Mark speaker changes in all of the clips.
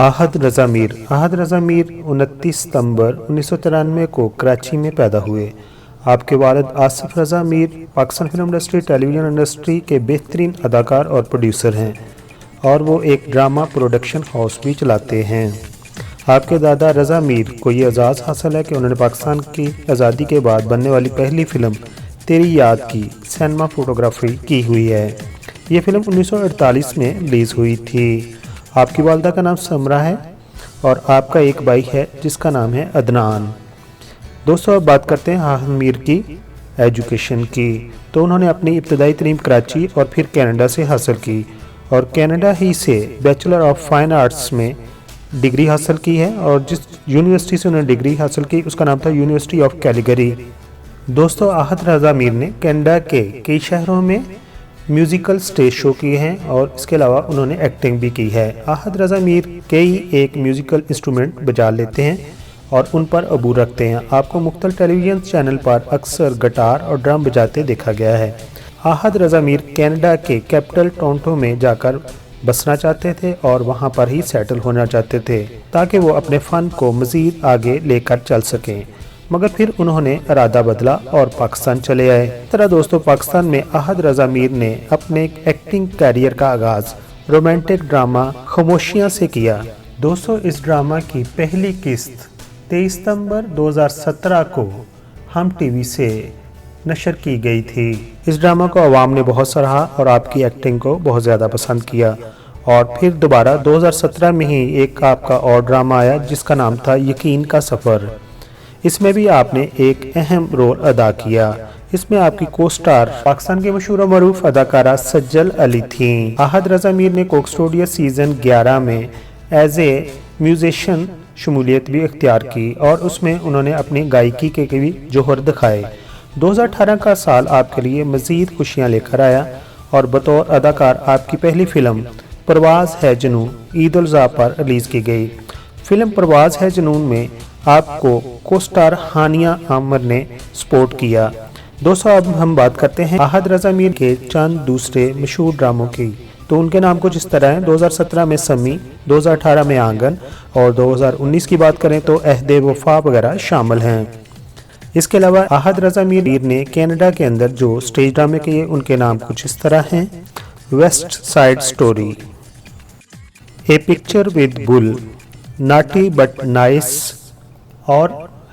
Speaker 1: आहद रज़ा मीर 29 सितंबर 1993 को कराची में पैदा हुए। आपके वालिद Asif Raza Mir Pakistan film industry, television industry के बेहतरीन अदाकार और प्रोड्यूसर हैं और वो एक ड्रामा प्रोडक्शन हाउस भी चलाते हैं। आपके दादा रज़ा मीर को ये एजाज़ हासिल है कि उन्होंने पाकिस्तान की आज़ादी के बाद बनने वाली पहली फ़िल्म तेरी याद की सिनेमा फोटोग्राफी की हुई है। ये फ़िल्म 1948 में रिलीज़ हुई थी। आपकी वालदा का नाम समरा है और आपका एक भाई है जिसका नाम है अदनान। दोस्तों, अब बात करते हैं आहद मीर की एजुकेशन की। तो उन्होंने अपनी इब्तदाई तलीम कराची और फिर कनाडा से हासिल की और कनाडा ही से बैचलर ऑफ फाइन आर्ट्स में डिग्री हासिल की है और जिस यूनिवर्सिटी से उन्होंने डिग्री हासिल की उसका नाम था यूनिवर्सिटी ऑफ कैलगरी। दोस्तों, आहद रज़ा मीर ने कनाडा के कई शहरों में म्यूज़िकल स्टेज शो किए हैं और इसके अलावा उन्होंने एक्टिंग भी की है। आहद रज़ा मीर कई एक म्यूज़िकल इंस्ट्रूमेंट बजा लेते हैं और उन पर अबूर रखते हैं। आपको मुख्तलिफ टेलीविज़न चैनल पर अक्सर गिटार और ड्रम बजाते देखा गया है। आहद रज़ा मीर कनाडा के कैपिटल टोरंटो में जाकर बसना चाहते थे और वहां पर ही सेटल होना चाहते थे ताकि वो अपने फ़न को मज़ीद आगे लेकर चल सकें, मगर फिर उन्होंने इरादा बदला और पाकिस्तान चले आए। इस तरह दोस्तों, पाकिस्तान में आहद रज़ा मीर ने अपने एक्टिंग कैरियर का आगाज़ रोमांटिक ड्रामा खामोशियाँ से किया। दोस्तों, इस ड्रामा की पहली किस्त 23 सितंबर 2017 को हम टीवी से नशर की गई थी। इस ड्रामा को अवाम ने बहुत सराहा और आपकी एक्टिंग को बहुत ज़्यादा पसंद किया और फिर दोबारा 2017 में ही एक आपका और ड्रामा आया जिसका नाम था यकीन का सफ़र। इसमें भी आपने एक अहम रोल अदा किया। इसमें आपकी को स्टार पाकिस्तान के मशहूर मरूफ अदाकारा सज्जल अली थीं। आहद रज़ा मीर ने कोक स्टूडियो सीज़न 11 में एज ए म्यूजिशियन शमूलियत भी इख्तियार की और उसमें उन्होंने अपनी गायकी के भी जोहर दिखाए। 2018 का साल आपके लिए मज़ीद खुशियाँ लेकर आया और बतौर अदाकार आपकी पहली फ़िल्म परवाज़ है जुनून ईद उल ज़ुहा पर रिलीज़ की गई। फिल्म परवाज़ है जुनून में आपको को स्टार हानिया आमिर ने सपोर्ट किया। दोस्तों, अब हम बात करते हैं आहद रज़ा मीर के चंद दूसरे मशहूर ड्रामों की। तो उनके नाम कुछ इस तरह हैं। 2017 में समी, 2018 में आंगन और 2019 की बात करें तो अहदे वफा वगैरह शामिल हैं। इसके अलावा आहद रज़ा मीर ने कनाडा के अंदर जो स्टेज ड्रामे किए उनके नाम कुछ इस तरह हैं। West Side Story, a picture with bull, naughty but nice और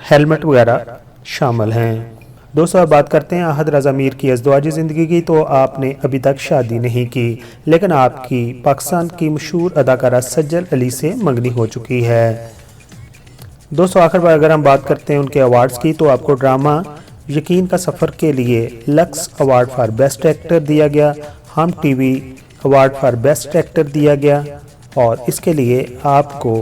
Speaker 1: हेलमेट वगैरह शामिल हैं। दोस्तों, अब बात करते हैं आहद रज़ा मीर की अज़दवाजी ज़िंदगी की। तो आपने अभी तक शादी नहीं की लेकिन आपकी पाकिस्तान की मशहूर अदाकारा सज्जल अली से मंगनी हो चुकी है। दोस्तों, आखिर बार अगर हम बात करते हैं उनके अवार्ड्स की तो आपको ड्रामा यकीन का सफ़र के लिए lux award for best actor दिया गया, हम TV award for best actor दिया गया और इसके लिए आपको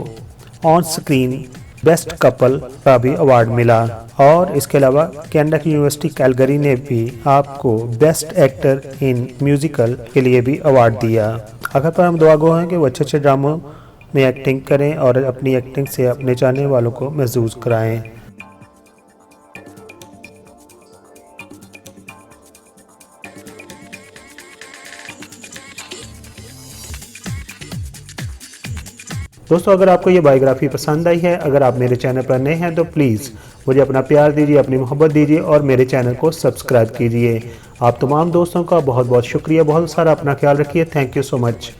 Speaker 1: ऑन स्क्रीन बेस्ट कपल का भी अवार्ड मिला और इसके अलावा कनाडा की यूनिवर्सिटी कैलगरी ने भी आपको बेस्ट एक्टर इन म्यूजिकल के लिए भी अवार्ड दिया। आखिर पर हम दुआ गो हैं कि वो अच्छे अच्छे ड्रामों में एक्टिंग करें और अपनी एक्टिंग से अपने चाहने वालों को महसूस कराएं। दोस्तों, अगर आपको ये बायोग्राफी पसंद आई है, अगर आप मेरे चैनल पर नए हैं तो प्लीज़ मुझे अपना प्यार दीजिए, अपनी मोहब्बत दीजिए और मेरे चैनल को सब्सक्राइब कीजिए। आप तमाम दोस्तों का बहुत बहुत शुक्रिया। बहुत सारा अपना ख्याल रखिए। Thank you so much.